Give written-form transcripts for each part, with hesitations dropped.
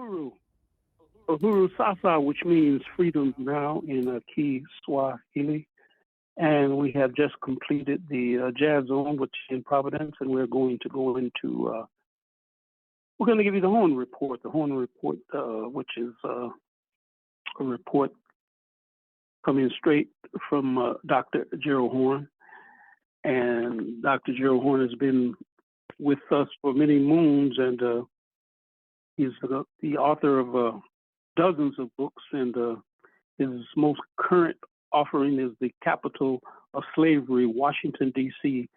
Uhuru. Uhuru Sasa, which means freedom now in Kiswahili. And we have just completed the Jazz Zone, which is in Providence, and we're going to go into, we're going to give you the Horne Report, which is a report coming straight from Dr. Gerald Horne. And Dr. Gerald Horne has been with us for many moons, and he's the author of dozens of books, and his most current offering is The Capital of Slavery, Washington, D.C.,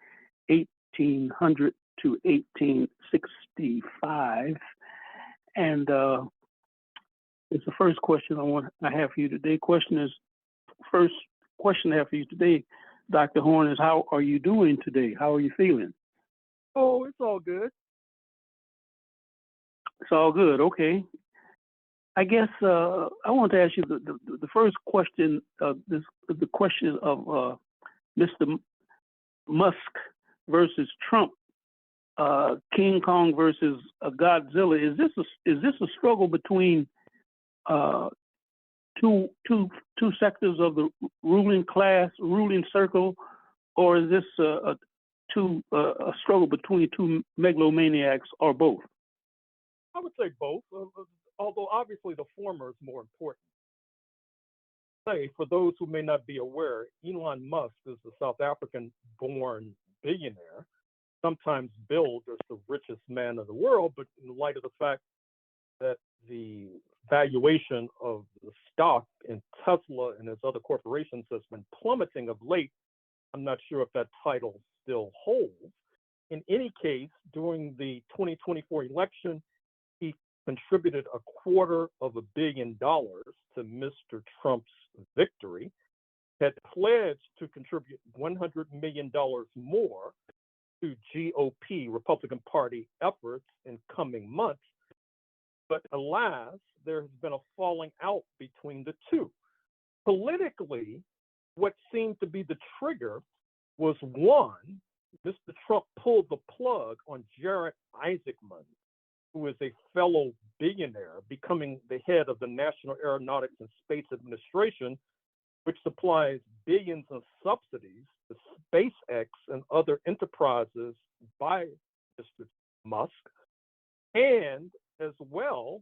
1800 to 1865. And it's the first question I have for you today. First question I have for you today, Dr. Horne, is how are you doing today? How are you feeling? Oh, it's all good. It's all good, okay. I guess I want to ask you the first question. The question of Mr. Musk versus Trump, King Kong versus Godzilla. Is this a struggle between two sectors of the ruling circle, or is this a struggle between two megalomaniacs, or both? I would say both. Although obviously the former is more important. Say, for those who may not be aware, Elon Musk is a South African-born billionaire, sometimes billed as the richest man in the world, but in light of the fact that the valuation of the stock in Tesla and its other corporations has been plummeting of late, I'm not sure if that title still holds. In any case, during the 2024 election, he contributed $250 million to Mr. Trump's victory, had pledged to contribute $100 million more to GOP, Republican Party efforts in coming months. But alas, there has been a falling out between the two. Politically, what seemed to be the trigger was one, Mr. Trump pulled the plug on Jared Isaacman, who is a fellow billionaire, becoming the head of the National Aeronautics and Space Administration, which supplies billions of subsidies to SpaceX and other enterprises by Mr. Musk. And as well,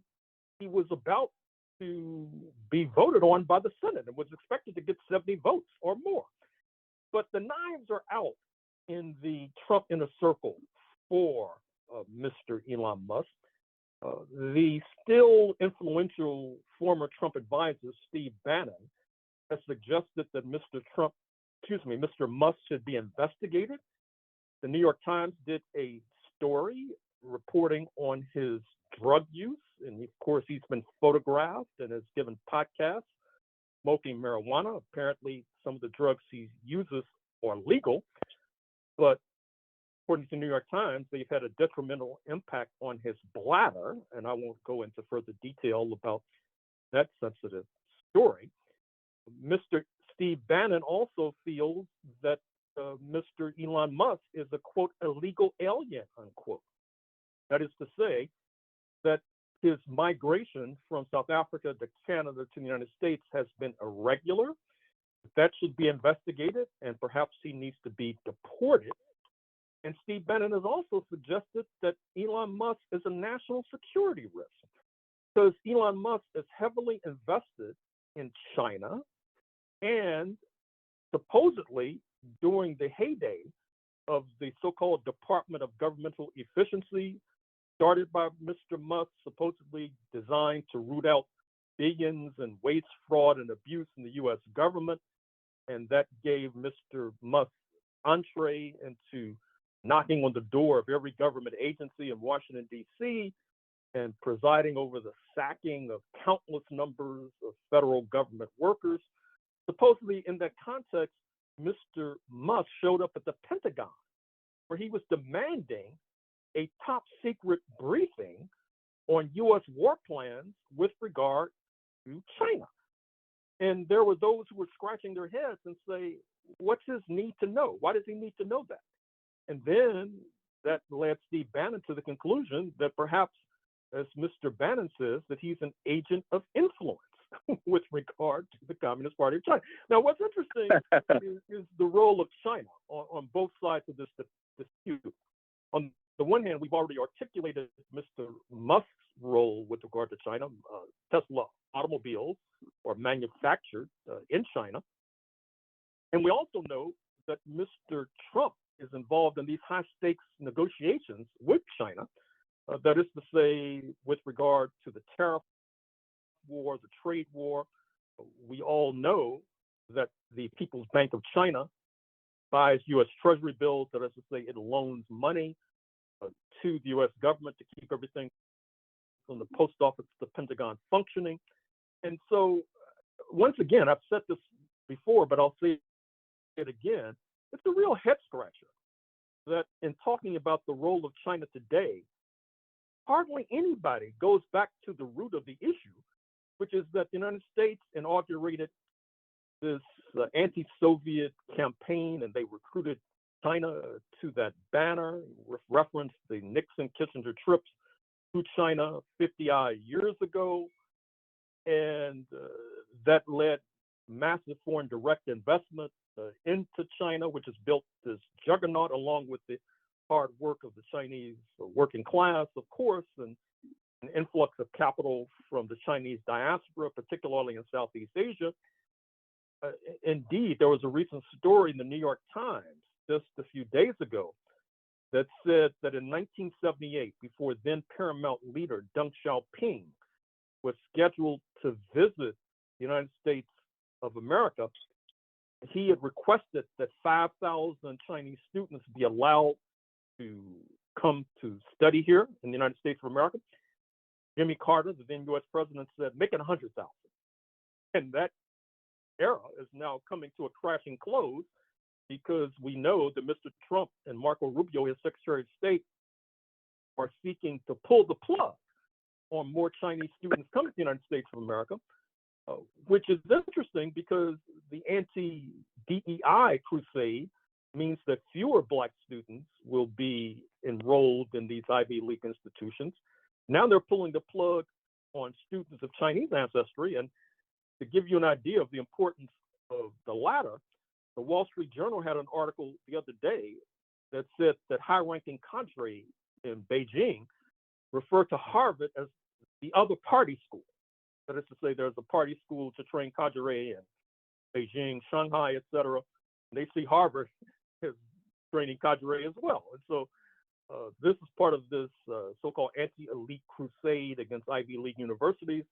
he was about to be voted on by the Senate and was expected to get 70 votes or more. But the knives are out in the Trump inner circle for Mr. Elon Musk. The still influential former Trump advisor, Steve Bannon, has suggested that Mr. Musk should be investigated. The New York Times did a story reporting on his drug use, and of course he's been photographed and has given podcasts smoking marijuana. Apparently some of the drugs he uses are legal, but according to the New York Times, they've had a detrimental impact on his bladder, and I won't go into further detail about that sensitive story. Mr. Steve Bannon also feels that Mr. Elon Musk is a, quote, illegal alien, unquote. That is to say that his migration from South Africa to Canada to the United States has been irregular. That should be investigated, and perhaps he needs to be deported. And Steve Bannon has also suggested that Elon Musk is a national security risk because Elon Musk is heavily invested in China, and supposedly during the heyday of the so-called Department of Governmental Efficiency, started by Mr. Musk, supposedly designed to root out billions in waste, fraud, and abuse in the U.S. government. And that gave Mr. Musk entree into knocking on the door of every government agency in Washington, D.C., and presiding over the sacking of countless numbers of federal government workers. Supposedly, in that context, Mr. Musk showed up at the Pentagon, where he was demanding a top secret briefing on U.S. war plans with regard to China. And there were those who were scratching their heads and say, what's his need to know? Why does he need to know that? And then that led Steve Bannon to the conclusion that perhaps as Mr. Bannon says, that he's an agent of influence with regard to the Communist Party of China. Now, what's interesting is the role of China on both sides of this dispute. On the one hand, we've already articulated Mr. Musk's role with regard to China. Tesla automobiles are manufactured in China. And we also know that Mr. Trump is involved in these high-stakes negotiations with China. That is to say, with regard to the tariff war, the trade war. We all know that the People's Bank of China buys U.S. Treasury bills. That is to say, it loans money to the U.S. government to keep everything from the post office to the Pentagon functioning. And so, once again, I've said this before, but I'll say it again. It's a real head scratcher that in talking about the role of China today, hardly anybody goes back to the root of the issue, which is that the United States inaugurated this anti-Soviet campaign, and they recruited China to that banner, referenced the Nixon-Kissinger trips to China 50-odd years ago, and that led massive foreign direct investment into China, which has built this juggernaut along with the hard work of the Chinese working class, of course, and an influx of capital from the Chinese diaspora, particularly in Southeast Asia. Indeed, there was a recent story in the New York Times just a few days ago that said that in 1978, before then Paramount leader Deng Xiaoping was scheduled to visit the United States of America, he had requested that 5,000 Chinese students be allowed to come to study here in the United States of America. Jimmy Carter, the then U.S. president, said, make it 100,000. And that era is now coming to a crashing close because we know that Mr. Trump and Marco Rubio, his Secretary of State, are seeking to pull the plug on more Chinese students coming to the United States of America, which is interesting because the anti-DEI crusade means that fewer Black students will be enrolled in these Ivy League institutions. Now they're pulling the plug on students of Chinese ancestry. And to give you an idea of the importance of the latter, the Wall Street Journal had an article the other day that said that high-ranking cadre in Beijing refer to Harvard as the other party school. That is to say, there's a party school to train cadre in Beijing, Shanghai, etc. And they see Harvard as training cadre as well. And so this is part of this so-called anti-elite crusade against Ivy League universities,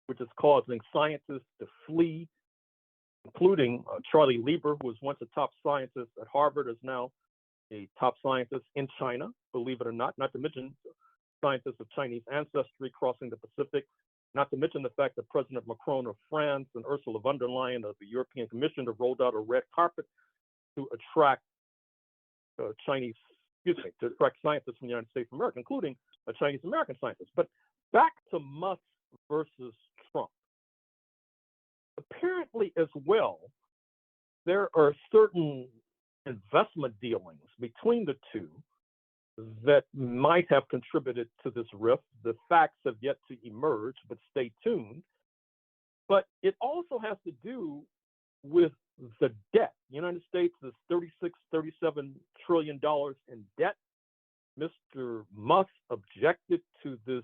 which is causing scientists to flee, including Charlie Lieber, who was once a top scientist at Harvard, is now a top scientist in China, believe it or not to mention scientists of Chinese ancestry crossing the Pacific, not to mention the fact that President Macron of France and Ursula von der Leyen of the European Commission have rolled out a red carpet to attract to attract scientists from the United States of America, including a Chinese American scientist. But back to Musk versus Trump. Apparently, as well, there are certain investment dealings between the two that might have contributed to this rift. The facts have yet to emerge, but stay tuned. But it also has to do with the debt. The United States is $37 trillion in debt. Mr. Musk objected to this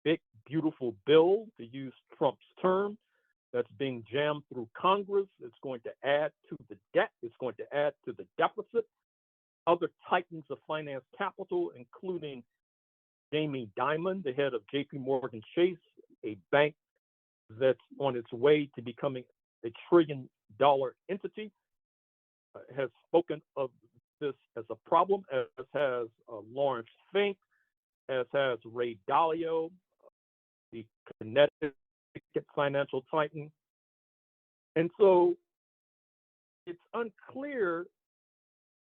big, beautiful bill, to use Trump's term, that's being jammed through Congress. It's going to add to the debt. It's going to add to the deficit. Other titans of finance capital, including Jamie Dimon, the head of JP Morgan Chase, a bank that's on its way to becoming a $1 trillion entity, has spoken of this as a problem, as has Lawrence Fink, as has Ray Dalio, the Connecticut financial titan. And so it's unclear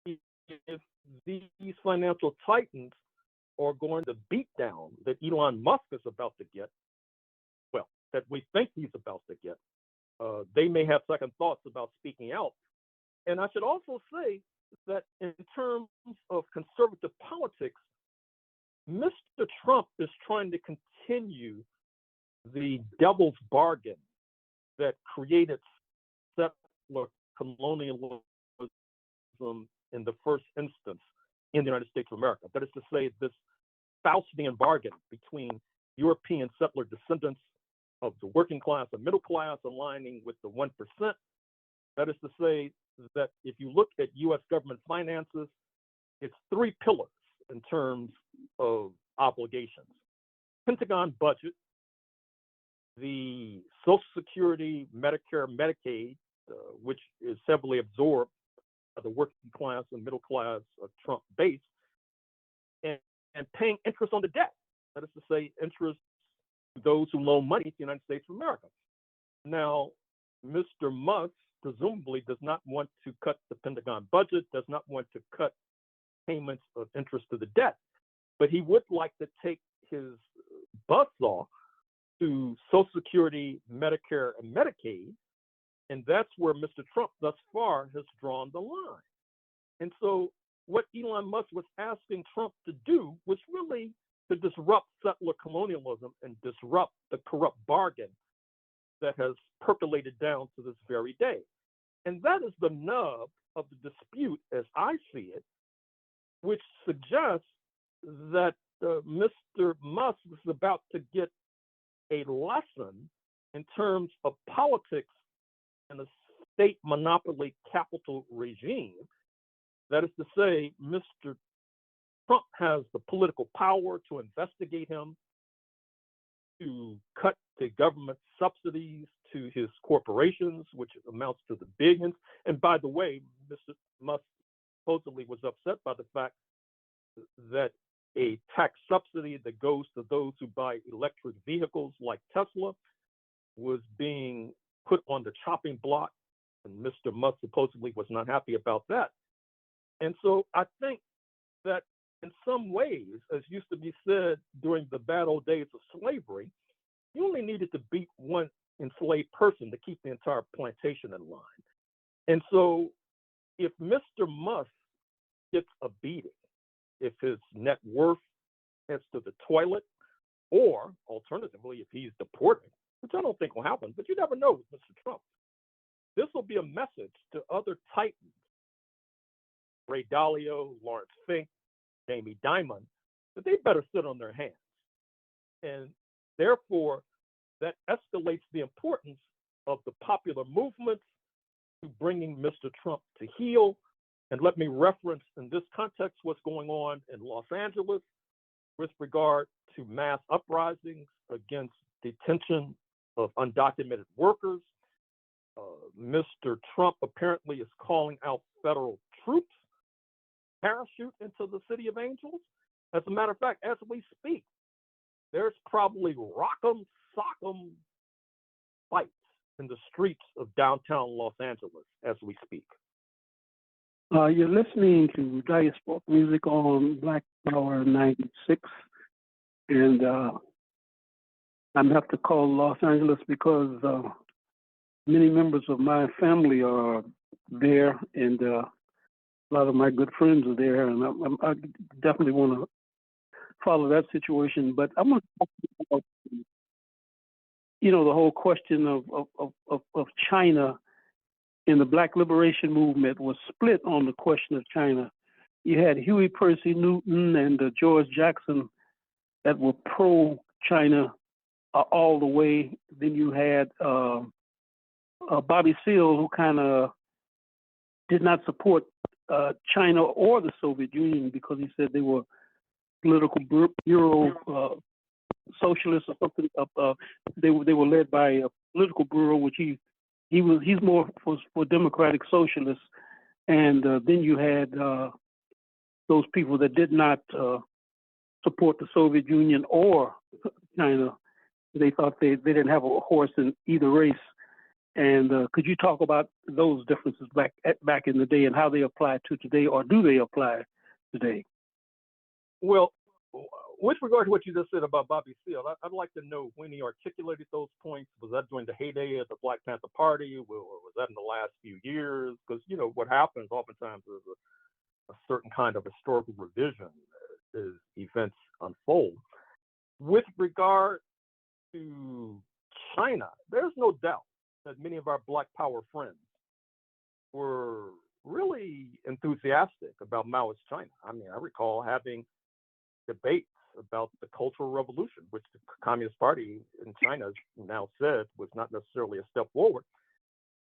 if these financial titans are going to beat down that Elon Musk is about to get, well, that we think he's about to get. They may have second thoughts about speaking out. And I should also say that in terms of conservative politics, Mr. Trump is trying to continue the devil's bargain that created settler colonialism in the first instance in the United States of America. That is to say, this Faustian bargain between European settler descendants of the working class and middle class aligning with the 1%. That is to say that if you look at U.S. government finances, it's three pillars in terms of obligations. Pentagon budget, the Social Security, Medicare, Medicaid, which is heavily absorbed by the working class and middle class Trump base, and paying interest on the debt. That is to say, interest to those who loan money to the United States of America. Now, Mr. Musk presumably does not want to cut the Pentagon budget, does not want to cut payments of interest to the debt, but he would like to take his buzzsaw to Social Security, Medicare, and Medicaid, and that's where Mr. Trump thus far has drawn the line. And so what Elon Musk was asking Trump to do was really to disrupt settler colonialism and disrupt the corrupt bargain that has percolated down to this very day. And that is the nub of the dispute as I see it, which suggests that Mr. Musk is about to get a lesson in terms of politics in a state monopoly capital regime. That is to say, Mr. Trump has the political power to investigate him, to cut the government subsidies to his corporations, which amounts to the billions. And by the way, Mr. Musk supposedly was upset by the fact that a tax subsidy that goes to those who buy electric vehicles like Tesla was being put on the chopping block, and Mr. Musk supposedly was not happy about that. And so I think that in some ways, as used to be said during the bad old days of slavery, you only needed to beat one enslaved person to keep the entire plantation in line. And so if Mr. Musk gets a beating, if his net worth heads to the toilet, or alternatively, if he's deported, which I don't think will happen, but you never know with Mr. Trump, this will be a message to other titans, Ray Dalio, Lawrence Fink, Jamie Dimon, that they better sit on their hands. And therefore, that escalates the importance of the popular movements to bringing Mr. Trump to heel. And let me reference in this context what's going on in Los Angeles with regard to mass uprisings against detention of undocumented workers. Mr. Trump apparently is calling out federal troops parachute into the City of Angels. As a matter of fact, as we speak, there's probably rock'em sock'em fights in the streets of downtown Los Angeles as we speak. You're listening to Diasporic music on Black Power 96, and I'm have to call Los Angeles because many members of my family are there, and a lot of my good friends are there, and I definitely want to follow that situation. But I'm going to talk about, the whole question of China. In the Black Liberation Movement was split on the question of China. You had Huey Percy Newton and George Jackson that were pro-China all the way. Then you had Bobby Seale, who kind of did not support China or the Soviet Union because he said they were political bureau socialists or something. They were led by a political bureau, which he's more for democratic socialists. And then you had those people that did not support the Soviet Union or China. They thought they didn't have a horse in either race. And could you talk about those differences back in the day and how they apply to today, or do they apply today? Well, with regard to what you just said about Bobby Seale, I'd like to know when he articulated those points. Was that during the heyday of the Black Panther Party, or was that in the last few years? Because, what happens oftentimes is a certain kind of historical revision as events unfold. With regard to China, there's no doubt that many of our Black Power friends were really enthusiastic about Maoist China. I mean, I recall having debates about the Cultural Revolution, which the Communist Party in China has now said was not necessarily a step forward.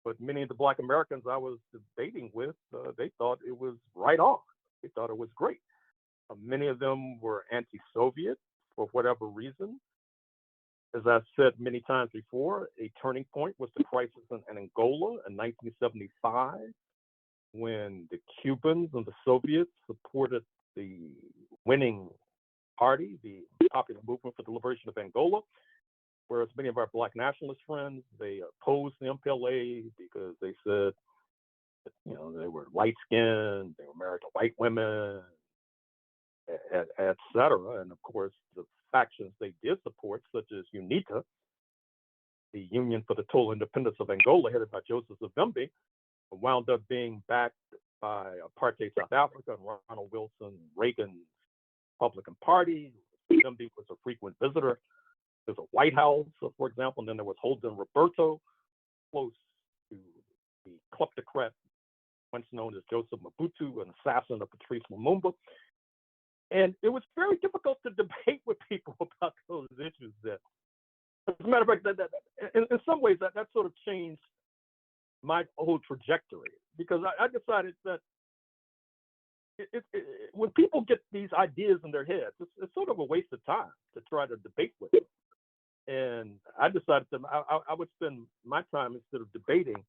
But many of the Black Americans I was debating with, they thought it was right on. They thought it was great. Many of them were anti-Soviet for whatever reason. As I've said many times before, a turning point was the crisis in Angola in 1975, when the Cubans and the Soviets supported the winning party, the Popular Movement for the Liberation of Angola, whereas many of our Black nationalist friends, they opposed the MPLA because they said that, they were light-skinned, they were married to white women, et cetera. And of course, the factions they did support, such as UNITA, the Union for the Total Independence of Angola, headed by Joseph Savimbi, wound up being backed by apartheid South Africa and Ronald Wilson Reagan's Republican Party. Savimbi was a frequent visitor to the White House, for example, and then there was Holden Roberto, close to the kleptocrat, once known as Joseph Mobutu, an assassin of Patrice Lumumba. And it was very difficult to debate with people about those issues. That, as a matter of fact, in some ways, that sort of changed my whole trajectory, because I decided that when people get these ideas in their heads, it's sort of a waste of time to try to debate with them. And I decided that I would spend my time, instead of debating,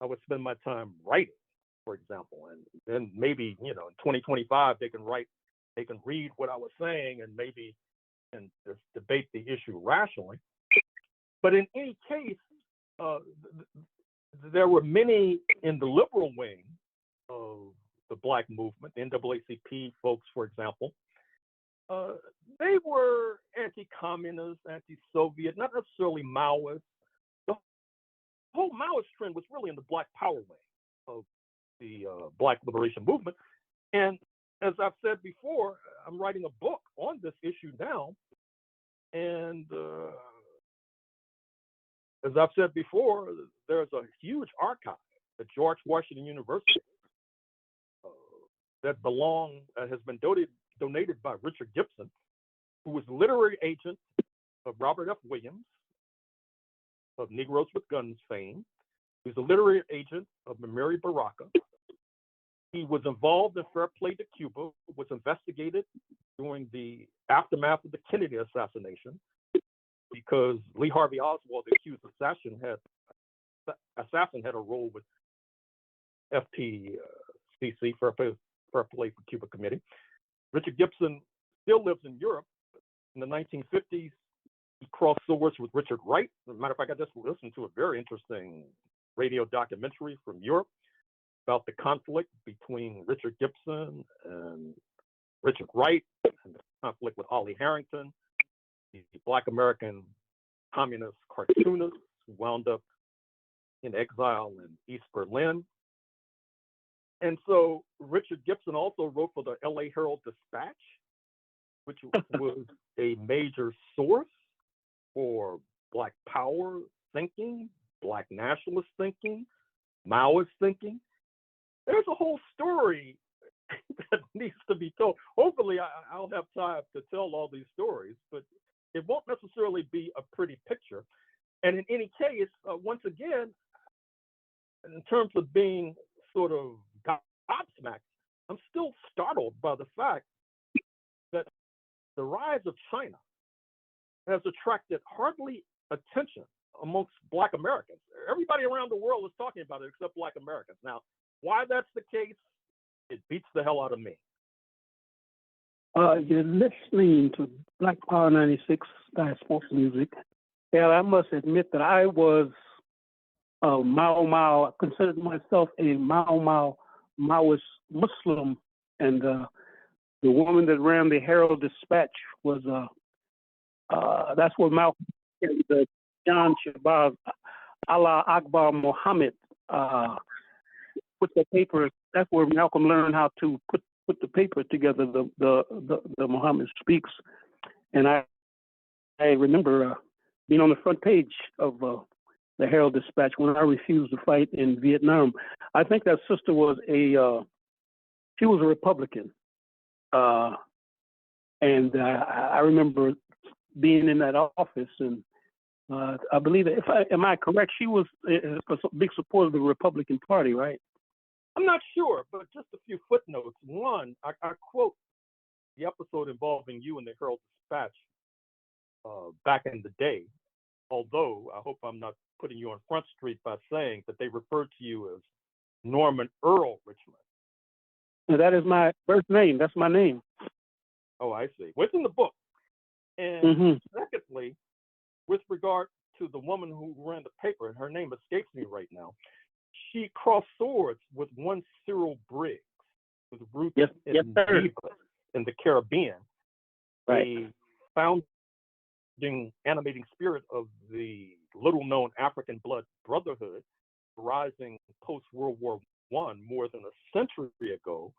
I would spend my time writing, for example. And then maybe, in 2025, they can read what I was saying and maybe and just debate the issue rationally. But in any case, there were many in the liberal wing of the Black movement, the NAACP folks, for example. They were anti-communist, anti-Soviet, not necessarily Maoist. The whole Maoist trend was really in the Black Power wing of the Black liberation movement. And as I've said before, I'm writing a book on this issue now. And as I've said before, there's a huge archive at George Washington University that has been donated by Richard Gibson, who was literary agent of Robert F. Williams, of Negroes with Guns fame. He was a literary agent of Mamiri Baraka. He was involved in Fair Play to Cuba, was investigated during the aftermath of the Kennedy assassination, because Lee Harvey Oswald, the accused assassin, had a role with FPCC, Fair Play for Cuba Committee. Richard Gibson still lives in Europe. In the 1950s, he crossed swords with Richard Wright. As a matter of fact, I just listened to a very interesting radio documentary from Europe about the conflict between Richard Gibson and Richard Wright, and the conflict with Ollie Harrington, the Black American communist cartoonist who wound up in exile in East Berlin. And so Richard Gibson also wrote for the LA Herald Dispatch, which was a major source for Black Power thinking, Black nationalist thinking, Maoist thinking. There's a whole story that needs to be told. Hopefully, I'll have time to tell all these stories, but it won't necessarily be a pretty picture. And in any case, once again, in terms of being sort of gobsmacked, I'm still startled by the fact that the rise of China has attracted hardly attention amongst Black Americans. Everybody around the world is talking about it except Black Americans. Now, why that's the case, it beats the hell out of me. You're listening to Black Power 96 Diasporic music. And I must admit that I was I considered myself a Maoist Muslim, and the woman that ran the Herald Dispatch was that's where Malcolm and John Shabazz, Allah Akbar Muhammad, put the paper. That's where Malcolm learned how to put the paper together. The Muhammad Speaks And I remember being on the front page of the Herald Dispatch when I refused to fight in Vietnam. I think that sister was she was a Republican. And I remember being in that office, and I believe, am I correct, she was a big supporter of the Republican Party, right? I'm not sure, but just a few footnotes. One, I quote the episode involving you in the Herald Dispatch back in the day, although I hope I'm not putting you on Front Street by saying that they referred to you as Norman Earl Richmond. And that is my first name. That's my name. Oh, I see. What's in the book? And secondly, with regard to the woman who ran the paper, and her name escapes me right now, she crossed swords with one Cyril Briggs, with roots in the Caribbean, right. a founding animating spirit of the little-known African Blood Brotherhood, rising post-World War I more than a century ago,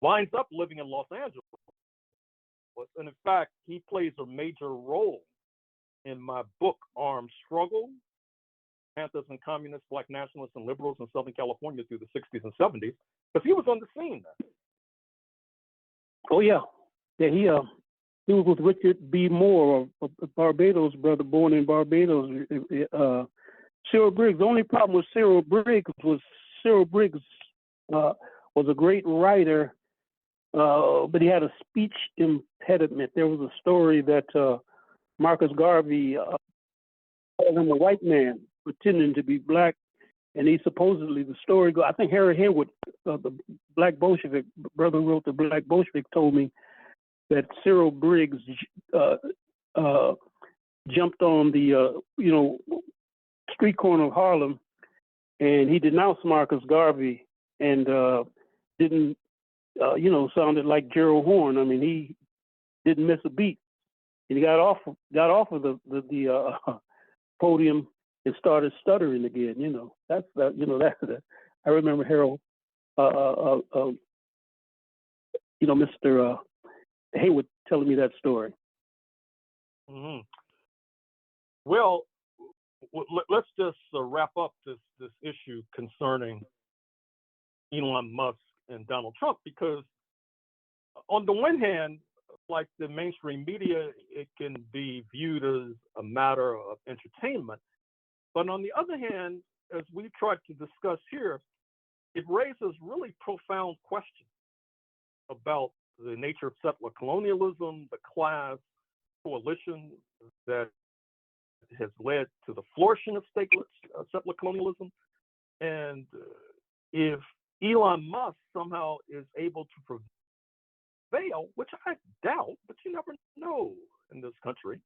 winds up living in Los Angeles. And in fact, he plays a major role in my book, Armed Struggle, Panthers and Communists, Black Nationalists and Liberals in Southern California through the 60s and 70s, because he was on the scene then. Oh, yeah. Yeah, he was with Richard B. Moore, a Barbados brother born in Barbados. Cyril Briggs, the only problem with Cyril Briggs was was a great writer, but he had a speech impediment. There was a story that Marcus Garvey called him a white man pretending to be black, and he supposedly, the story goes, I think Harry Haywood, the Black Bolshevik brother who wrote the Black Bolshevik, told me that Cyril Briggs jumped on the street corner of Harlem, and he denounced Marcus Garvey and didn't sounded like Gerald Horne. I mean, he didn't miss a beat. And he got off of the podium and started stuttering again. That's I remember Harold, Mr. Haywood telling me that story. Mm-hmm. Well, let's just wrap up this issue concerning Elon Musk and Donald Trump, because on the one hand, like the mainstream media, it can be viewed as a matter of entertainment. But on the other hand, as we tried to discuss here, it raises really profound questions about the nature of settler colonialism, the class coalition that has led to the flourishing of settler colonialism, and if Elon Musk somehow is able to prevail, which I doubt, but you never know in this country,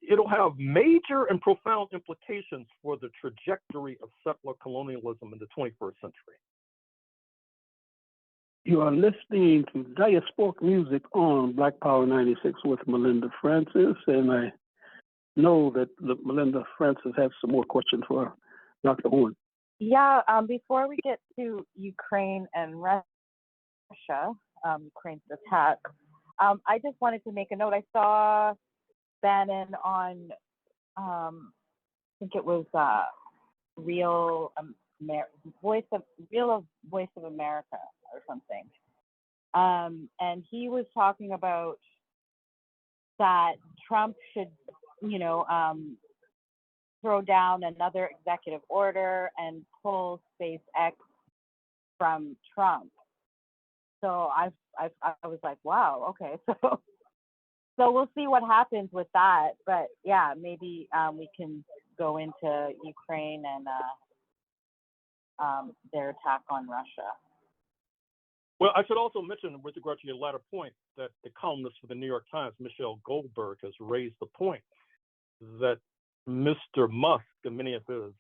it'll have major and profound implications for the trajectory of settler colonialism in the 21st century. You are listening to Diasporic Music on Black Power 96 with Melinda Francis, and I know that Melinda Francis has some more questions for Dr. Horne. Yeah, before we get to Ukraine and Russia, Ukraine's attack, I just wanted to make a note. I saw Bannon on, I think it was Voice of America or something, and he was talking about that Trump should, throw down another executive order and pull SpaceX from Trump. So I was like, wow, okay, so we'll see what happens with that. But yeah, maybe we can go into Ukraine and their attack on Russia. Well, I should also mention, with regard to your latter point, that the columnist for the New York Times, Michelle Goldberg, has raised the point that Mr. Musk and many of his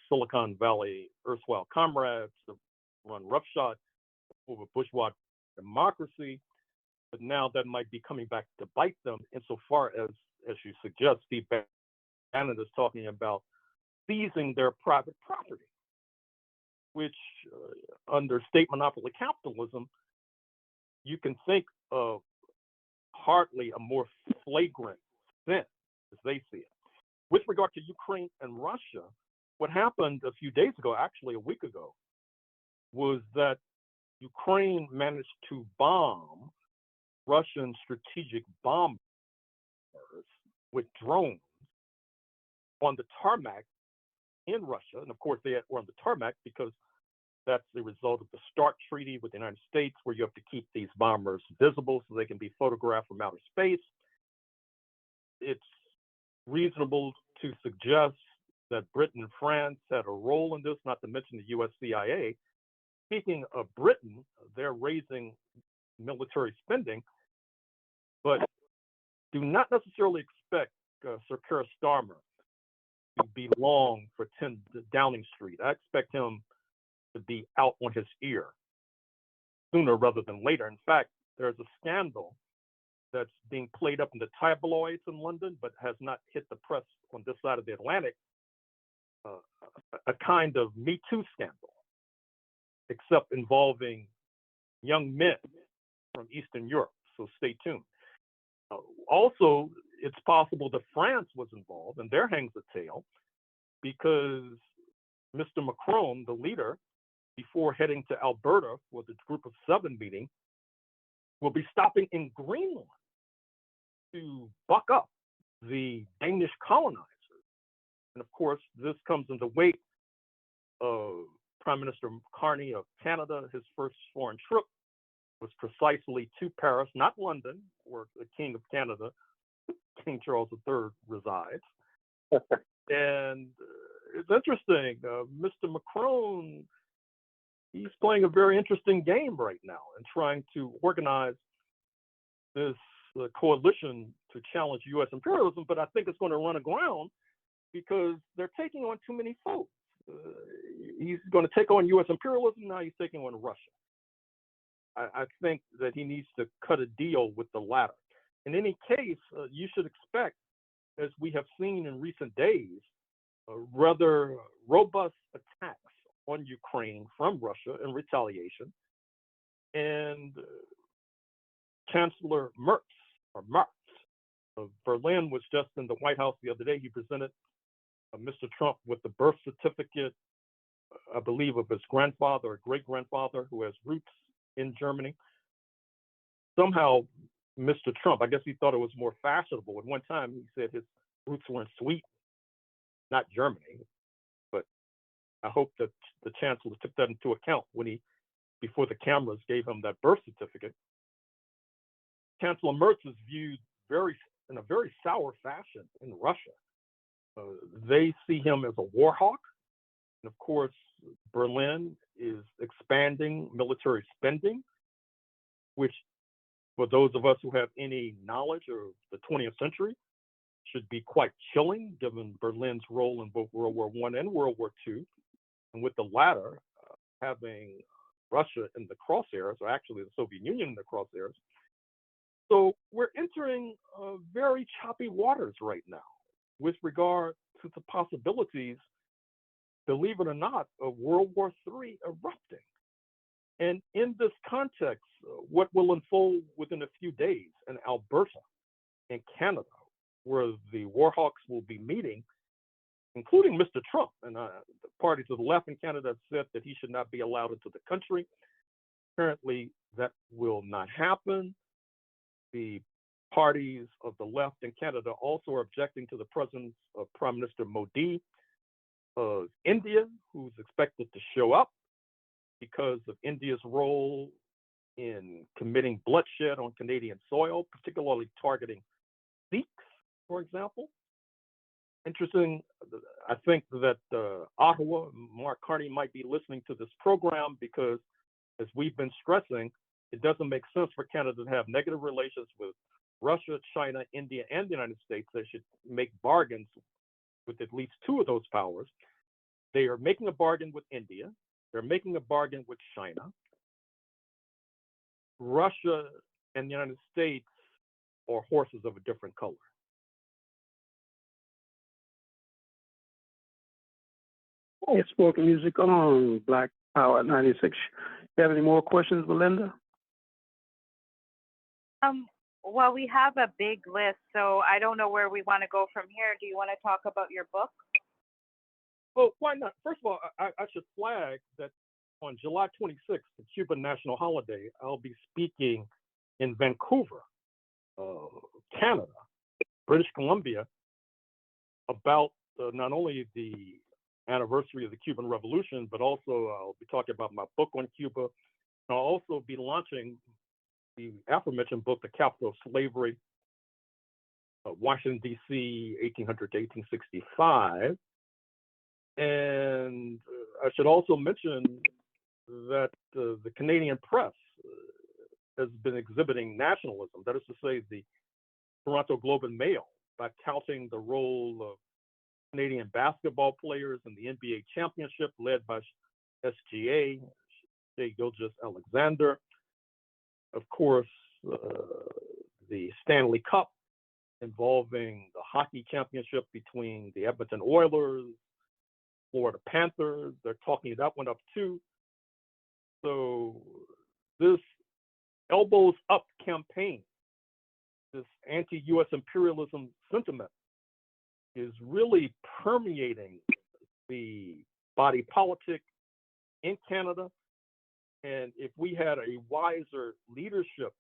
Silicon Valley erstwhile comrades have run roughshod over bourgeois democracy, but now that might be coming back to bite them insofar as you suggest, Steve Bannon is talking about seizing their private property, which under state monopoly capitalism, you can think of hardly a more flagrant sin as they see it. With regard to Ukraine and Russia, what happened a few days ago, actually a week ago, was that Ukraine managed to bomb Russian strategic bombers with drones on the tarmac in Russia. And of course, they were on the tarmac because that's the result of the START Treaty with the United States, where you have to keep these bombers visible so they can be photographed from outer space. It's reasonable to suggest that Britain and France had a role in this, not to mention the US CIA. Speaking of Britain, they're raising military spending, but do not necessarily expect Sir Keir Starmer to be long for 10 Downing Street. I expect him to be out on his ear sooner rather than later. In fact, there's a scandal that's being played up in the tabloids in London, but has not hit the press on this side of the Atlantic, a kind of Me Too scandal, except involving young men from Eastern Europe, so stay tuned. Also, it's possible that France was involved, and there hangs a tale, because Mr. Macron, the leader, before heading to Alberta for the Group of Seven meeting, will be stopping in Greenland to buck up the Danish colonizers. And of course, this comes in the wake of Prime Minister Carney of Canada. His first foreign trip was precisely to Paris, not London, where the King of Canada, King Charles III, resides. And it's interesting, Mr. Macron, he's playing a very interesting game right now and trying to organize this coalition to challenge U.S. imperialism, but I think it's going to run aground because they're taking on too many folks. He's going to take on U.S. imperialism, now he's taking on Russia. I think that he needs to cut a deal with the latter. In any case, you should expect, as we have seen in recent days, rather robust attacks on Ukraine from Russia in retaliation. And Chancellor Merz of Berlin was just in the White House the other day. He presented Mr. Trump with the birth certificate, I believe, of his grandfather or great-grandfather who has roots in Germany. Somehow, Mr. Trump, I guess he thought it was more fashionable. At one time, he said his roots were in Sweden, not Germany. But I hope that the chancellor took that into account when he, before the cameras, gave him that birth certificate. Chancellor Merz is viewed in a very sour fashion in Russia. They see him as a war hawk. And of course, Berlin is expanding military spending, which, for those of us who have any knowledge of the 20th century, should be quite chilling, given Berlin's role in both World War I and World War II. And with the latter, having Russia in the crosshairs, or actually the Soviet Union in the crosshairs. So we're entering very choppy waters right now with regard to the possibilities, believe it or not, of World War III erupting. And in this context, what will unfold within a few days in Alberta, in Canada, where the Warhawks will be meeting, including Mr. Trump. And the party to the left in Canada have said that he should not be allowed into the country. Apparently, that will not happen. The parties of the left in Canada also are objecting to the presence of Prime Minister Modi of India, who's expected to show up because of India's role in committing bloodshed on Canadian soil, particularly targeting Sikhs, for example. Interesting, I think that Ottawa, Mark Carney might be listening to this program because, as we've been stressing, it doesn't make sense for Canada to have negative relations with Russia, China, India, and the United States. They should make bargains with at least two of those powers. They are making a bargain with India. They're making a bargain with China. Russia and the United States are horses of a different color. It's spoken music on Black Power at 96. You have any more questions, Belinda? Well, we have a big list, so I don't know where we want to go from here. Do you want to talk about your book? Well, why not? First of all, I should flag that on July 26th, the Cuban national holiday, I'll be speaking in Vancouver, Canada, British Columbia, about not only the anniversary of the Cuban Revolution, but also I'll be talking about my book on Cuba. I'll also be launching the aforementioned book, The Capital of Slavery, Washington, D.C., 1800 to 1865. And I should also mention that the Canadian press has been exhibiting nationalism. That is to say, the Toronto Globe and Mail, by touting the role of Canadian basketball players in the NBA championship led by SGA, Shai Gilgeous-Alexander. Of course, the Stanley Cup involving the hockey championship between the Edmonton Oilers, Florida Panthers. They're talking that one up too. So this Elbows Up campaign, this anti-U.S. imperialism sentiment, is really permeating the body politic in Canada. And if we had a wiser leadership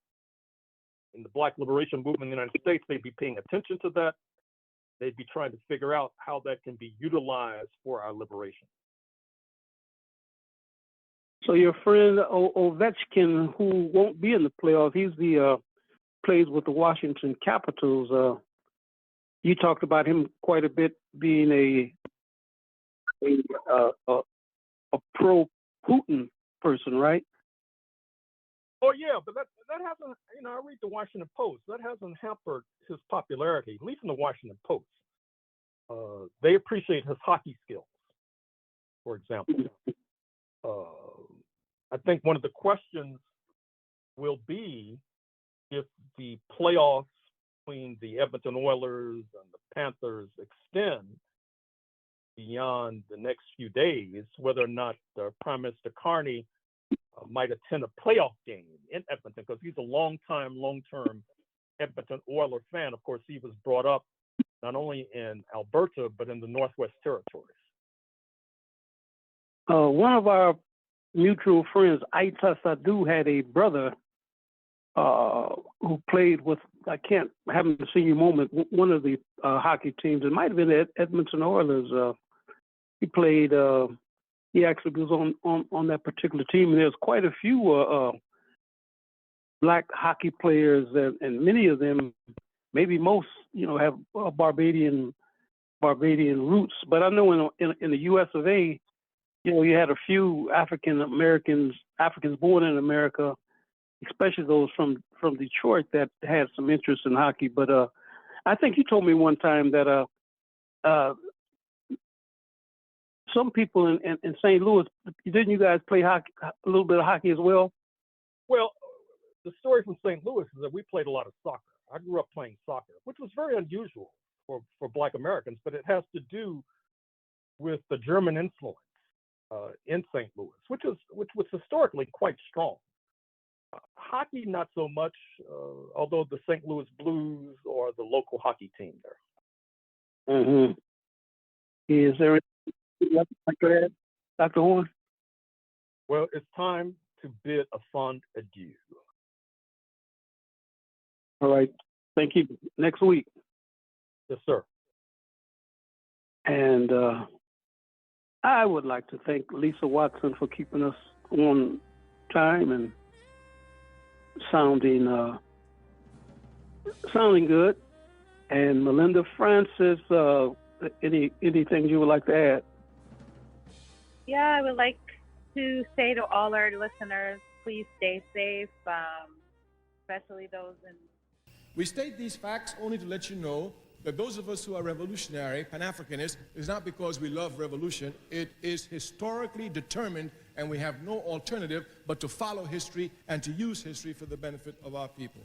in the Black liberation movement in the United States, they'd be paying attention to that. They'd be trying to figure out how that can be utilized for our liberation. So your friend Ovechkin, who won't be in the playoffs, he's the plays with the Washington Capitals. You talked about him quite a bit, being a pro-Putin person, right? Oh yeah, but that hasn't. I read the Washington Post. That hasn't hampered his popularity, at least in the Washington Post. They appreciate his hockey skills, for example. I think one of the questions will be if the playoffs between the Edmonton Oilers and the Panthers extend beyond the next few days, whether or not Prime Minister Carney might attend a playoff game in Edmonton, because he's a long-term Edmonton Oiler fan. Of course, he was brought up not only in Alberta, but in the Northwest Territories. One of our mutual friends, Aita Sadu, had a brother who played with, I haven't seen you moment, one of the hockey teams. It might have been the Edmonton Oilers. He played, he actually was on that particular team, and there's quite a few black hockey players, and many of them, maybe most, have Barbadian roots. But I know in the U.S. of A., you had a few Africans born in America, especially those from Detroit, that had some interest in hockey. But I think you told me one time that some people in St. Louis, didn't you guys play hockey, a little bit of hockey as well? Well, the story from St. Louis is that we played a lot of soccer. I grew up playing soccer, which was very unusual for Black Americans, but it has to do with the German influence in St. Louis, which was historically quite strong. Hockey, not so much, although the St. Louis Blues are the local hockey team there. Mm-hmm. Is there anything else you'd like to add, Dr. Horne? Well, it's time to bid a fond adieu. All right. Thank you. Next week. Yes, sir. And I would like to thank Lisa Watson for keeping us on time and sounding good. And Melinda Francis, anything you would like to add? Yeah, I would like to say to all our listeners, please stay safe, especially those in... We state these facts only to let you know that those of us who are revolutionary, Pan-Africanists, is not because we love revolution. It is historically determined, and we have no alternative but to follow history and to use history for the benefit of our people.